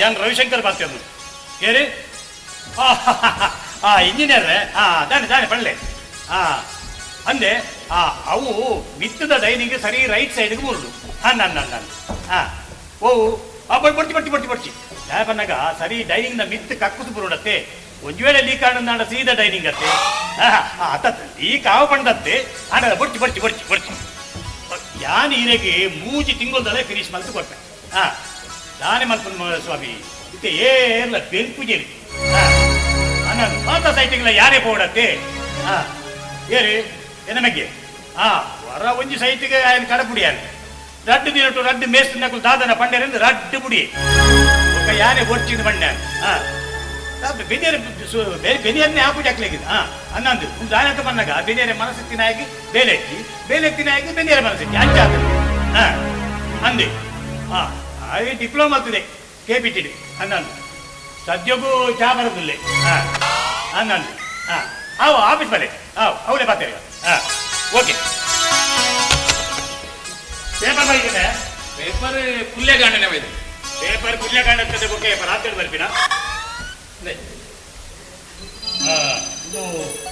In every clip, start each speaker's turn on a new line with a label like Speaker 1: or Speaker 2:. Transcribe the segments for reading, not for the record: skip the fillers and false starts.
Speaker 1: ಯಾನ್ ರವಿಶಂಕರ್ ಮಾತಾಡೋದು ಏರಿ ಇಂಜಿನಿಯರ್ ದಾನೆ ಪಳ್ಳೆ ಅಂದೆ ಅವು ಮಿತ್ತದ ಡೈನಿಂಗ್ ಸರಿ ರೈಟ್ ಸೈಡ್ಗೆ ಮುರುಡು ನನ್ನ ಓ ಬಡ್ಚಿ ಯಾಪನ್ನಾಗ ಸರಿ ಡೈನಿಂಗ್ ನ ಮಿತ್ ಕಕ್ಕುದು ಬರೋಡತ್ತೆ ಒಂದು ವೇಳೆ ಲೀಕ್ ಆಡ ಸೀದಾ ಡೈನಿಂಗ್ ಅತ್ತೆ ಲೀಕ್ ಆವ ಪಂಡತ್ತೆ ಆಡ ಬಡ್ಚಿ ಯಾನ್ ಈರೆಗೆ ಮೂಜಿ ತಿಂಗಳದಲ್ಲೇ ಫಿನಿಶ್ ಮಲ್ತು ಕೊಟ್ಟೆ ನಾನೇ ಮಲ್ಕೊಂಡು ಸ್ವಾಮಿ ಇತ್ತೆ ಏರ್ಲ ಬೆಂಕುಜೇರಿ ನಾನು ಮಾತಾ ಸೈಟಿಗೆಲ್ಲ ಯಾರೇ ಪೋಡತ್ತೆ ಏರಿ ಎನಮಗೆ ವರ ಒಂಜಿ ಸೈಟಿಗೆ ఆయన ಕಡಪುಡಿಯಾನೆ ರಡ್ಡು ದಿನಟ್ಟು ರಡ್ಡು ಮೇಸ್ತು ನಕಲು ದಾದನ ಪಂಡೇರೆಂದು ರಡ್ಡು ಬುಡಿ ఒక ಯಾರೇ ಒರ್ಚಿದ ಬಂಡ್ಯಾನೆ ಬೆನಿಯನ್ನೇ ಆಪು ಜಾಕ್ಲಾಗಿದೆ ಅನ್ನಂದು ಒಂದು ದಾನಂತ ಬಂದಾಗ ಬೆನಿಯರ ಮನಸ್ಸೆತ್ತಿನ ಆಗಿ ಬೇಲೆತ್ತಿನ ಆಗಿ ಬೆನಿಯರ ಮನಸ್ಸೆತ್ತಿ ಅಂಚಾದ ಅಂದೆ ಅದೇ ಡಿಪ್ಲೊಮಾ ಆಗ್ತದೆ KPTD ಅನ್ನಂದು ಸದ್ಯಗೂ ಚಾ ಬರೋದಿಲ್ಲ ಅನ್ನಂದು ಆಫೀಸ್ ಬರಲಿ ಅವಳೇ ಬರ್ತೇವೆ ಓಕೆ ಪೇಪರ್ ಬರೀತಿದೆ
Speaker 2: ಪೇಪರ್ ಪುಲ್ಯಗಾಂಡನೆ ಬೈದು
Speaker 1: ಪೇಪರ್ ಪುಲ್ಯಗಾಂಡ ಅಂತದೆ ಓಕೆ ರಾತ್ರಿ ಬರ್ತೀನ ಇದು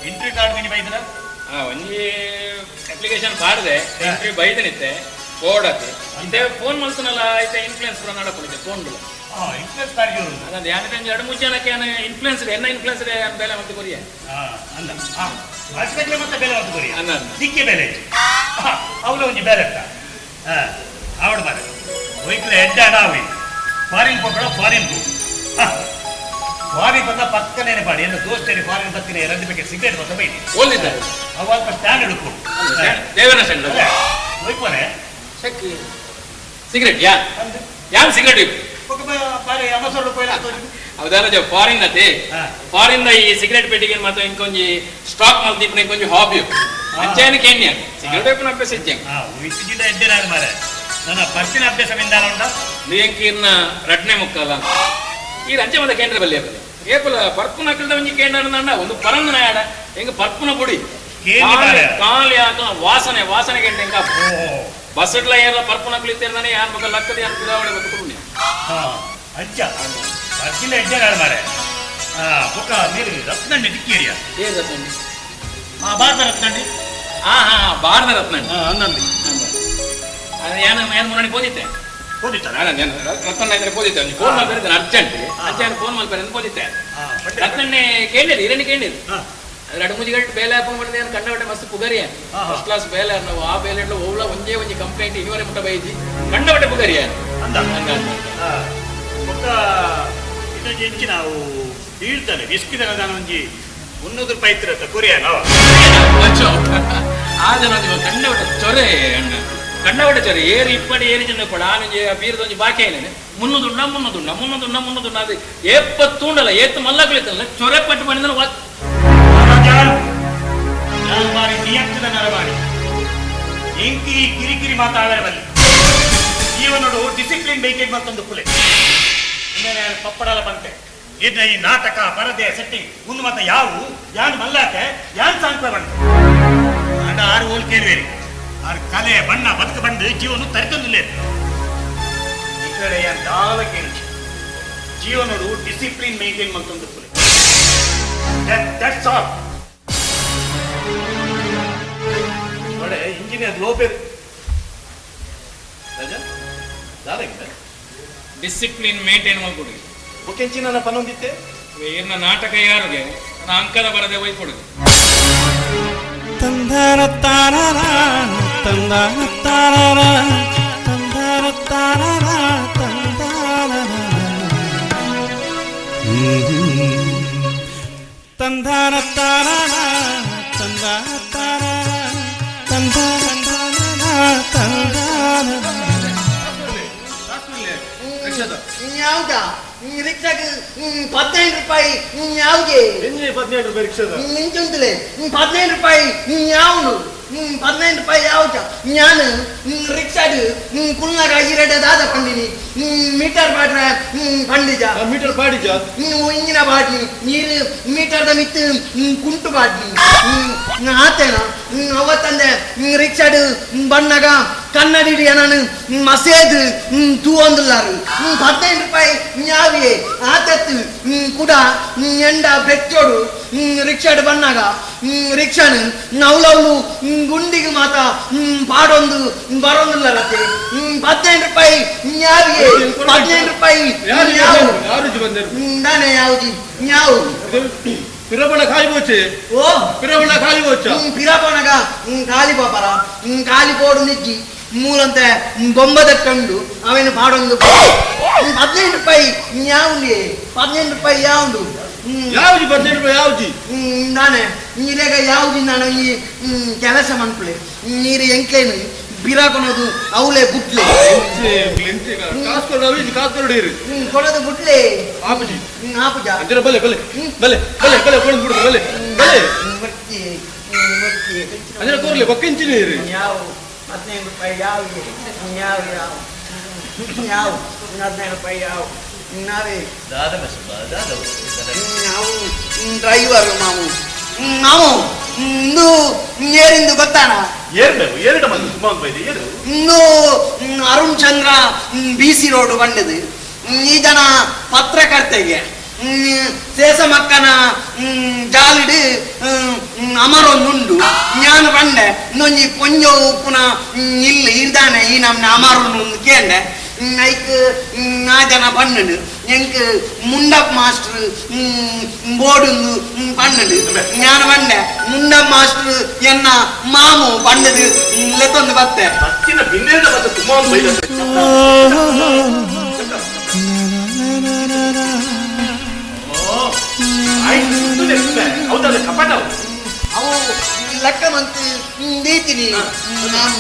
Speaker 1: ಎಂಟ್ರಿ ಕಾರ್ಡ್ ಮಿನಿ ಬೈದ್ರ
Speaker 2: ಒಂಜಿ ಅಪ್ಲಿಕೇಶನ್ ಪಾಡ್ದೆ ಎಂಟ್ರಿ ಬೈದನಿತ್ತೆ ಓಡತ್ತೆ ಇತ್ತೆ ಫೋನ್ ಮಲ್ತನಲ್ಲ ಐತೆ ಇನ್ಫ್ಲೂಯೆನ್ಸ್ ಕೂಡ ನಡಕೊಂಡಿದ್ದೆ ಫೋನ್ಗಳು
Speaker 1: ಇನ್ಫ್ಲೂಯೆನ್ಸ್ ಕಾರ್ಡ್
Speaker 2: ಅದಂದ್ರೆ ಯಾಕಂದ್ರೆ ಎರಡು ಮೂರು ಜನಕ್ಕೆ ಇನ್ಫ್ಲೂಯೆನ್ಸ್ ಇನ್ಫ್ಲೂಯೆನ್ಸ್ ಬೆಲೆ ಮತ್ತೆ ಕೊರಿಯ
Speaker 1: ಅಲ್ಲ ಅಷ್ಟಕ್ಕೆ ಮತ್ತೆ ಬೆಲೆ ಒಂದು ಕೊರಿಯ
Speaker 2: ಅನ್ನ
Speaker 1: ದಿಕ್ಕೆ ಬೆಲೆ ಅವಳು ಒಂಜಿ ಬೇರೆ ಆವಡ ಮಾರೆ ವೈಕ್ಲೆ ಎಡ್ಡ ಅಡಾವಿ ಫಾರಿನ್ ಪಕ್ಕಡ ಫಾರಿನ್ ಫಾರಿನ್ ಬಂದ ಪಕ್ಕನೇ ಪಾಡಿ ಏನು ದೋಸ್ತೇನೆ ಫಾರಿನ್ ಬತ್ತಿನ ಎರಡು ಪ್ಯಾಕೆಟ್ ಸಿಗರೇಟ್ ಬಂದ ಬೈದಿ
Speaker 2: ಓದಿದ್ದಾರೆ
Speaker 1: ಅವಾಗ ಸ್ಟ್ಯಾಂಡ್ ಹಿಡ್ಕೊಂಡು
Speaker 2: ದೇವರ ಸ್ಟ್ಯಾಂಡ್
Speaker 1: ಹೋಯ್ಕೊನೆ
Speaker 2: ಸಿಗರೇಟ್ ಯಾನ್ ಸಿಗರೇಟ್ ಹೌದಾರ ಫಾರಿನ್ ಅತಿ ಫಾರಿನ್ ಈ ಸಿಗರೇಟ್ ಪೆಟ್ಟಿಗೆ ಮತ್ತೆ ಇಂಕೊಂಜಿ ಸ್ಟಾಕ್ ಮಲ್ತಿಪ್ಪ ಇಂಕೊಂಜಿ ಹಾಬಿ ಅಂಚೇನ ಕೇನ್ಯ ಸಿಗರೇಟ್ ಅಭ್ಯಾಸ
Speaker 1: ಇಚ್ಚಿದ ಎಡ್ಡೆ ನಾನು ಮಾರೆ ನನ್ನ ಪರ್ಸಿನ ಅಭ್ಯಾಸವಿಂದ ಉಂಟ
Speaker 2: ಲಿಯಂಕೀರ್ನ ರಟ್ನೆ ಮುಕ್ಕಲ್ಲ ಈ ರಂಚೆ ಮತ್ತೆ ಕೇಂದ್ರ ಬಲ್ಲಿ ಏಪಲ ಪರ್ಪುನ ಹಾಕಿದ ಒಂಜಿ ಕೇಂದ್ರ ಒಂದು ಪರಂದನ ಆಡ ಹೆಂಗ ಪರ್ಪುನ ಬುಡಿ ಕಾಲಿ ಆಗ ವಾಸನೆ ಕೇಂದ್ರ ಹೆಂಗ ಬಸ್ಸಡ್ಲ ಏರ್ಲ ಪರ್ಪುನ ಕುಳಿತಿರ್ದಾನೆ ಯಾರ ಮಗ ಲಕ್ಕದ ಯಾರು ಕುದಾವಣೆ ಬದುಕೊಂಡು
Speaker 1: ಅಜ್ಜ ಪರ್ಸಿನ ಎಡ್ಡೆ ನಾನು ಮಾರೆ ಬೊಕ್ಕ ನೀರು ರತ್ನಂಡಿ ದಿಕ್ಕೇರಿಯ
Speaker 2: ಏನ್ ರತ್ನಂಡಿ
Speaker 1: ಭಾರತ ರತ್ನಂಡಿ
Speaker 2: ಭಾರತ ರತ್ನಂಡಿ
Speaker 1: ಹನ್ನೊಂದು
Speaker 2: ಏನು ಮುನ್ನಡಿ ಪೋದಿತ್ತೆ ರತ್ನಣ್ಣ ಇದ್ರೆ ಪೋದಿತ್ತೆ ಫೋನ್ ಮಾಡ್ತಾರೆ ಅರ್ಜೆಂಟ್ ಅಂಚೆ ಫೋನ್ ಮಾಡ್ತಾರೆ ಪೋದಿತ್ತೆ ರತ್ನಣ್ಣೆ ಕೇಳಿರಿ ಹಿರಣಿ ಕೇಳಿರಿ ಎರಡು ಮೂಜಿ ಗಂಟೆ ಬೇಲೆ ಹಾಕೊಂಡು ಮಾಡಿದೆ ಕಂಡಬಟ್ಟೆ ಮಸ್ತ್ ಪುಗರಿಯ ಫಸ್ಟ್ ಕ್ಲಾಸ್ ಬೇಲೆ ನಾವು ಆ ಬೇಲೆ ಓವ್ಲ ಒಂಜಿ ಕಂಪ್ಲೇಂಟ್ ಇನ್ನೂವರೆ ಮುಟ್ಟ ಬೈದಿ ಕಂಡಬಟ್ಟೆ ಪುಗರಿಯ
Speaker 1: ಹೆಚ್ಚು ನಾವು ಬೀಳ್ತಾನೆ ಬಿಸ್ಕಿದ ನಾನು ಒಂಜಿ 300 ರೂಪಾಯಿ ಇತ್ತಿರತ್ತ ಕೊರಿಯಾ ನಾವು
Speaker 2: ಆದ ನಾವು ಕಂಡಬಟ್ಟೆ ಚೊರೆ ಅಣ್ಣ ಕಂಡಬಟ್ಟೆ ಚೊರೆ ಏರಿ ಇಪ್ಪಡಿ ಏರಿ ಜನ ಕೊಡ ಆನಂಜಿ ಬೀರದೊಂಜಿ ಬಾಕಿ ಏನೇನೆ 300 ಅದು 70 ಉಂಡಲ್ಲ ಏತ್ತು ಮಲ್ಲಗಳಿತ್ತಲ್ಲ ಚೊರೆ ಪಟ್ಟು ಮಾಡಿದ್ರೆ
Speaker 1: ನಿಯಂತ್ರಿತ ನರಮಾಡಿ ಎಂಕಿ ಕಿರಿಕಿರಿ ಮಾತಾಡರೆ ಬಲ್ಲಿ ಜೀವನೋಡು ಡಿಸಿಪ್ಲಿನ್ ಬೇಕೇ ಮತ್ತೊಂದು ಕುಲೆ ಇನ್ನೇನೆ ಪಪ್ಪಡಲ ಬಂತೆ ಇದ್ನ ಈ ನಾಟಕ ಪರದೆ ಸೆಟ್ಟಿಂಗ್ ಒಂದು ಮತ ಯಾವು ಯಾನ್ ಮಲ್ಲಾಕೆ ಯಾನ್ ಸಾಂಕ್ವೆ ಬಂದ ಅಡ ಆರು ಓಲ್ ಕೇಳುವೇರಿ ಆರು ಕಲೆ ಬಣ್ಣ ಬದುಕು ಬಂದು ಜೀವನ ತರಿತೊಂದಿಲ್ಲ ಈ ಕಡೆ ಯಾನ್ ದಾಲ ಕೇಳಿ ಜೀವನೋಡು ಡಿಸಿಪ್ಲಿನ್ ಮೇಂಟೈನ್ ಮತ್ತೊಂದು ಕುಲೆ ದಟ್ಸ್ ಆಲ್ ನೋಡಿ ಇಂಜಿನಿಯರ್ ಲೋಪೇರು
Speaker 2: ಡಿಸಿಪ್ಲಿನ್ ಮೇಂಟೈನ್ ಮಾಡ್ಕೊಡಿ
Speaker 1: ಮುಖ್ಯಂಚಿ ನನ್ನ ಪನ್ನೊಂದಿತ್ತೆ
Speaker 2: ಏನ ನಾಟಕ ಯಾರಿಗೆ ಅಂಕದ ಬರದೆ ಒಯ್ಕೊಡುದು
Speaker 3: ತಂದಾರ ತಾರಾರ ತಂದಾರ ತಾರಾರ ತಂದಾರ ತಾರಾರ ತಂದಾರ ತಂದಾರ ತಾರಾರ ತಂದಾರ ತಾರಾರ ತಂದಾರ ತಂದಾರ
Speaker 4: ಯಾವ್ದಾ ರಿಕ್ಷಾಗೆ 15 ರೂಪಾಯಿ ಯಾವ್ಗೆ
Speaker 1: 15 ರೂಪಾಯಿ ರಿಕ್ಷಾದ
Speaker 4: ನಿಂಚುಂತಲೇ 15 ರೂಪಾಯಿ ಯಾವನು 15 ರೂಪಾಯಿ ಯಾವ್ದ ನಾನು ರಿಕ್ಷಾಡು ಕುಲ್ನಾಗ ಇರಡ ದಾದ ಪಂಡಿನಿ ಮೀಟರ್ ಬಾಡ್ರ ಪಂಡಿಜ
Speaker 1: ಮೀಟರ್ ಬಾಡಿಜ
Speaker 4: ಇಂಗಿನ ಬಾಡ್ನಿ ನೀರು ಮೀಟರ್ದ ಮಿತ್ತು ಕುಂಟು ಬಾಡ್ನಿ ಆತೇನ ಅವತ್ತಂದೆ ರಿಕ್ಷಾಡು ಬಣ್ಣಗ ಕನ್ನಡಿ ನಾನು ಮಸೇದು ತೂ ಒಂದುಲ್ಲಾರು 15 ರೂಪಾಯಿ ಯಾವಿಯೇ ಆತತ್ತು ಕೂಡ ಎಂಡ ಬೆಚ್ಚೋಡು ರಿಕ್ಷಾಡ್ ಬಣ್ಣಾಗ ರಿಕ್ಷಾನು ನವ್ಲವ್ಲು ಗುಂಡಿಗೆ ಮಾತ ಪಾಡೊಂದು ಬರೊಂದುಲ್ಲರತ್ತೆ 15 ರೂಪಾಯಿ ಯಾವಿಯೇ 15 ರೂಪಾಯಿ ಯಾವು ನಾನೇ ಯಾವ್ದು ಯಾವು
Speaker 5: ಪಿರಬಣ ಖಾಲಿ ಬೋಚೆ
Speaker 4: ಓ
Speaker 5: ಪಿರಬಣ ಖಾಲಿ ಬೋಚ
Speaker 4: ಪಿರಬಣಗ ಖಾಲಿ ಪಾಪರ ಖಾಲಿ ಪೋಡು ನಿಜ್ಜಿ ಮೂರಂತೆ ಬೊಂಬದ ಕಂಡು ಅವನು ಪಾಡೊಂದು 15 ರೂಪಾಯಿ ಯಾವ್ದು 15 ರೂಪಾಯಿ ಯಾವ್ದು
Speaker 5: ಯಾವ್ದು 15 ರೂಪಾಯಿ ಯಾವ್ದು
Speaker 4: ನಾನೇ ನೀರೇಗ ಯಾವ್ದು ನಾನು ಈ ಕೆಲಸ ಮನ್ಪುಳೆ ನೀರು ಎಂಕ್ಲೇನು ಬಿರಾಕೊನೋದು ಅವಳೆ ಬುಟ್ಲೆ ಕೊಡೋದು ಬುಟ್ಲೆ
Speaker 5: ಆಪುಜಿ
Speaker 4: ಆಪುಜ
Speaker 5: ಅಂಜನ ಬಲೆ ಬಲೆ ಬಲೆ ಬಲೆ ಬಲೆ ಕೊಡು ಬಿಡು ಬಲೆ ಬಲೆ ಅಂಜನ ಕೋರ್ಲೆ ಬಕ್ಕಿಂಚಿ ನೀರು
Speaker 4: ಯಾವ 15 ರೂಪಾಯಿ ಯಾವ ಯಾವ ಯಾವ ಯಾವ 15 ರೂಪಾಯಿ ಯಾವ ನಾವೇ ನಾವು ಡ್ರೈವರ್ ನಾವು ಇಂದು ಏರಿಂದು ಗೊತ್ತಾನ ಇಂದು ಅರುಣ್ ಚಂದ್ರ BC ರೋಡ್ ಬಂಡದು ಈ ಜನ ಪತ್ರಕರ್ತೆಗೆ ಸೇಸ ಮಕ್ಕನ ಜಾಲಿಡು ಅಮರೊಂದುಂಡು ಜ್ಞಾನ ಬಂಡೆ ಇನ್ನೊಂದು ಪೊಂಜೋ ಉಪ್ಪುನ ಇಲ್ಲಿ ಇರ್ದಾನೆ ಈ ನಮ್ನ ಅಮರೊಂದು ಕೇಂಡೆ ಐಕ್ ನಾ ಜನ ಪಣ್ಣಡು ಎಂಕ್ ಮುಂಡಪ್ ಮಾಸ್ಟರ್ ಬೋರ್ಡು ಪಣ್ಣಡು ಜ್ಞಾನ ಬಂಡೆ ಮುಂಡಪ್ ಮಾಸ್ಟರ್ ಎನ್ನ ಮಾಮು ಪಣ್ಣದು ಲೆತ್ತೊಂದು ಬತ್ತೆ ಅವು ಲೆಕ್ಕ ಮಂತ್ ದೀತಿನಿ ನಾನು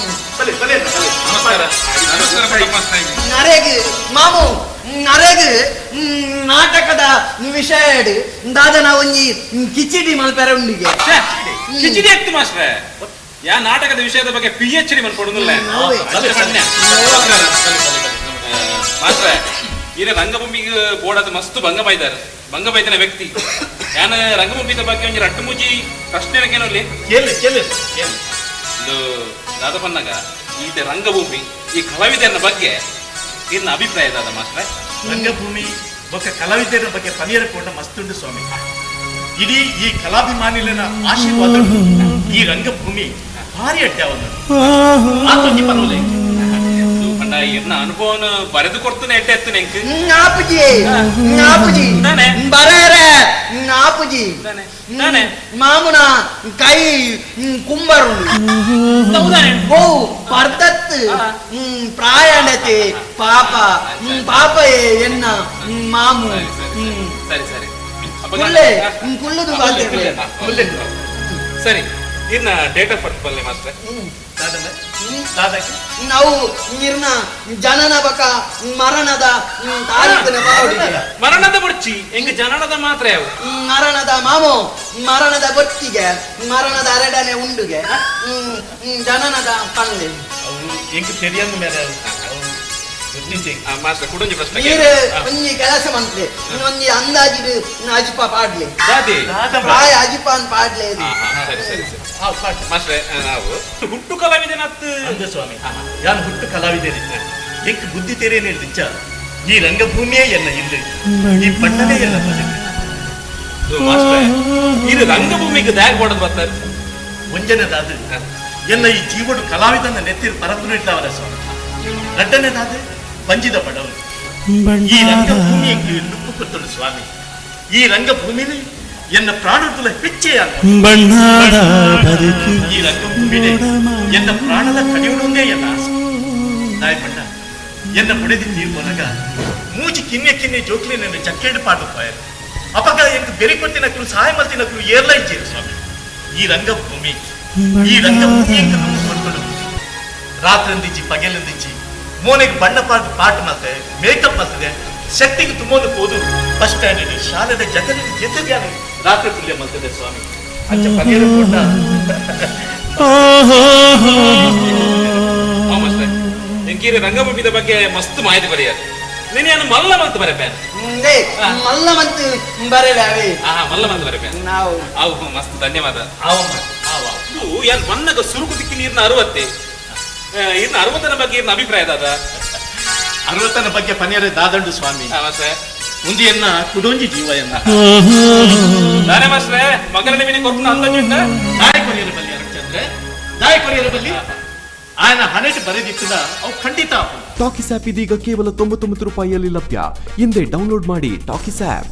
Speaker 4: ನರೇಗ್ ಮಾಮು ನರೇಗ್ ನಾಟಕದ ವಿಷಯ ದಾದನ ಒಂಜಿ ಕಿಚಿಡಿ ಮಲ್ಪೆರ ಉಂಡಿಗೆ
Speaker 2: ಕಿಚಿಡಿ ಎತ್ತು ಮಾಸ್ಟ್ರೆ ಯಾ ನಾಟಕದ ವಿಷಯದ ಬಗ್ಗೆ PhD ಮಾಡ್ಕೊಡುದಿಲ್ಲ ಮಾಸ್ಟ್ರೆ ಈಗ ರಂಗಭೂಮಿಗೆ ಬೋಡದ ಮಸ್ತ್ ಭಂಗ ಬೈದಾನ ವ್ಯಕ್ತಿ ನಾನು ರಂಗಭೂಮಿದ ಬಗ್ಗೆ ಒಂದು ರಟ್ಟು ಮುಜಿ ಪ್ರಶ್ನೆನಕ್ಕೇನಲ್ಲಿ ಇದು ದಾದಪ್ಪನಾಗ ಈ ರಂಗಭೂಮಿ ಈ ಕಲಾವಿದರ ಬಗ್ಗೆ ಇನ್ನ ಅಭಿಪ್ರಾಯ ಇದಾದ ಮಾಸ್ಟ್ರೆ
Speaker 6: ರಂಗಭೂಮಿ ಬೊಕ್ಕ ಕಲಾವಿದರ ಬಗ್ಗೆ ಪನಿಯರಕೊಂಡ ಮಸ್ತುಂಡು ಸ್ವಾಮಿ ಇಡೀ ಈ ಕಲಾಭಿಮಾನಿಗಳ ಆಶೀರ್ವಾದ ಈ ರಂಗಭೂಮಿ ಭಾರಿ ಅಡ್ಡವನ್ನು
Speaker 2: ಎನ್ನ ಅನುಭವನ ಬರೆದು ಕೊಡ್ತಾನೆ ಎಡ್ಡೆ ಎತ್ತನೆ
Speaker 4: ನಾಪುಜಿ ನಾಪುಜಿ ಬರರೆ ನಾಪುಜಿ ಮಾಮುನ ಕೈ ಕುಂಬರು ಓ ಪರ್ದತ್ ಪ್ರಾಯಣತೆ ಪಾಪ ಪಾಪ ಎನ್ನ ಮಾಮು
Speaker 2: ಸರಿ ಸರಿ
Speaker 4: ಕುಲ್ಲದು
Speaker 2: ಸರಿ ಇನ್ನ ಡೇಟ್ ಆಫ್ ಬರ್ತ್ ಬಲ್ಲೆ ಮಾಸ್ಟ್ರೆ
Speaker 4: ನಾವು ನಿರ್ನ ಜನನ ಬಕ ಮರಣದ ತಾರೀಖಿನ
Speaker 2: ಮರಣದ ಬುಡ್ಚಿ ಹೆಂಗ ಜನನದ ಮಾತ್ರ ಯಾವ
Speaker 4: ಮರಣದ ಮಾಮು ಮರಣದ ಬೊತ್ತಿಗೆ ಮರಣದ ಅರಡನೆ ಉಂಡುಗೆ ಜನನದ ಪಲ್ಲೆ
Speaker 6: ಹೆಂಗ್ ಸರಿಯಂದ ಮೇಲೆ
Speaker 2: ಮಾಸ್ಟರ್ ಕುಡಂಜಿ ಪ್ರಶ್ನೆ
Speaker 4: ನೀರು ಒಂಜಿ ಕೆಲಸ ಮಂತ್ಲೆ ಒಂಜಿ ಅಂದಾಜಿಡು ಅಜಿಪ ಪಾಡ್ಲೆ ಪ್ರಾಯ ಅಜಿಪಾನ್ ಪಾಡ್ಲೆ
Speaker 2: ಸರಿ ಸರಿ ಸರಿ ಮಾಸ್ಟ್ರೆ ನಾವು ಹುಟ್ಟು ಕಲಾವಿದನತ್ತು
Speaker 6: ಅಂದ ಸ್ವಾಮಿ ಯಾನ್ ಹುಟ್ಟು ಕಲಾವಿದೇನೆ ಹೆಂಗ್ ಬುದ್ಧಿ ತೆರೆಯೇ ನಿಚ್ಚ ಈ ರಂಗಭೂಮಿಯೇ ಎಲ್ಲ ಇಲ್ಲಿ ಈ ಪಟ್ಟಣೇ ಎಲ್ಲ
Speaker 2: ಮಾಸ್ಟ್ರೆ ಇದು ರಂಗಭೂಮಿಗೆ ದಾಗ್ ಮಾಡೋದು ಬರ್ತಾರೆ
Speaker 6: ಒಂಜನೇದಾದ ಎಲ್ಲ ಈ ಜೀವಡು ಕಲಾವಿದನ ನೆತ್ತಿರು ಪರದ್ದು ಇಟ್ಟವರ ಸ್ವಾಮಿ ಎರಡನೇದಾದ ಪಂಜಿದ ಪಡವನು ಈ ರಂಗಭೂಮಿ ನುಪ್ಪು ಕೊಟ್ಟಳು ಸ್ವಾಮಿ ಈ ರಂಗಭೂಮಿಲಿ ಎನ್ನ ಪ್ರಾಣದ ಹೆಚ್ಚೆಯ ಈ ರಂಗಭೂಮಿನೇ ಎನ್ನ ಪ್ರಾಣದ ಕಡಿಯುವುದೇ ಎನ್ನ ಆಸೆ ತಾಯಿ ಪಂಡ ಎನ್ನ ಪಡೆದಿ ತೀರ್ಪೋನಾಗ ಮೂಜಿ ಕಿನ್ನೆ ಜೋಕ್ಲಿ ನನ್ನ ಚಕ್ಕೆಡು ಪಾಡುಪಾಯರು ಅಪಗ ಎಂಕ್ ಬೆರಿ ಕೊಟ್ಟಿನಕ್ಕೂ ಸಹಾಯ ಮಲ್ತಿನಕ್ಕೂ ಏರ್ಲೈನ್ ಚೇರು ಸ್ವಾಮಿ ಈ ರಂಗಭೂಮಿ ಎಂಕ್ ನಮ್ಮ ಮಾಡ್ಕೊಂಡು ರಾತ್ರಂದಿಚ್ಚಿ ಪಗೆಲಂದಿಚ್ಚಿ ಮೋನೆಗೆ ಬಣ್ಣ ಪಾಟ್ ಮತ್ತೆ ಮೇಕಪ್ ಮಾಡ್ತದೆ ಶಕ್ತಿಗೆ ತುಂಬೋದು ಹೋದು ಬಸ್ ಸ್ಟ್ಯಾಂಡ್ ಶಾಲೆದ ಜೊತೆಗೆ ರಾತ್ರಿ ತುಲ್ಯ ಮಲ್ತದೆ ಸ್ವಾಮಿ ಅಂಚ ಪಗೆರು ಕೊಟ್ಟ
Speaker 2: ಎಂಕೀರಿ ರಂಗಭೂಮಿದ ಬಗ್ಗೆ ಮಸ್ತ್ ಮಾಹಿತಿ ಬರೆಯಾರ ನೀನು ಮಲ್ಲ ಮಂತ್ ಬರಬೇನ
Speaker 4: ಮಲ್ಲ ಮಂತ್ ಬರಲಾವೆ
Speaker 2: ಮಲ್ಲ ಮಂತ್ ಬರಬೇನ
Speaker 4: ನಾವು
Speaker 2: ಅವು ಮಸ್ತ್ ಧನ್ಯವಾದ ಏನ್ ಮನ್ನಗ ಸುರುಕು ದಿಕ್ಕಿ ನೀರ್ನ ಅರುವತ್ತೆ ಇನ್ನು 60ನ ಬಗ್ಗೆ ಇನ್ನು ಅಭಿಪ್ರಾಯ ದಾದ
Speaker 6: 60ನ ಬಗ್ಗೆ ಪನ್ಯರೆ ದಾದಂಡು ಸ್ವಾಮಿ
Speaker 2: ಮಾಸ್ಟ್ರೆ
Speaker 6: ಮುಂದಿಯನ್ನ ಕುಡೊಂಜಿ ಜೀವಯನ್ನ
Speaker 2: ನಾನೇ ಮಾಸ್ಟ್ರೆ ಮಗನ ನಿಮಿನಿ ಕೊರ್ಪುನ ಅಂದಾಜುಂಡ
Speaker 6: ದಾಯ ಕೊರಿಯರ ಬಲ್ಲಿ ಅರಚಂದ್ರೆ ದಾಯ ಕೊರಿಯರ ಬಲ್ಲಿ ಆಯನ ಹಣೆಟ್ ಬರೆದಿತ್ತದ ಅವು ಖಂಡಿತ
Speaker 7: ಟಾಕಿಸ್ ಆಪ್ ಇದೀಗ ಕೇವಲ 99 ರೂಪಾಯಿಯಲ್ಲಿ ಲಭ್ಯ. ಹಿಂದೆ ಡೌನ್ಲೋಡ್ ಮಾಡಿ ಟಾಕಿಸ್ ಆಪ್.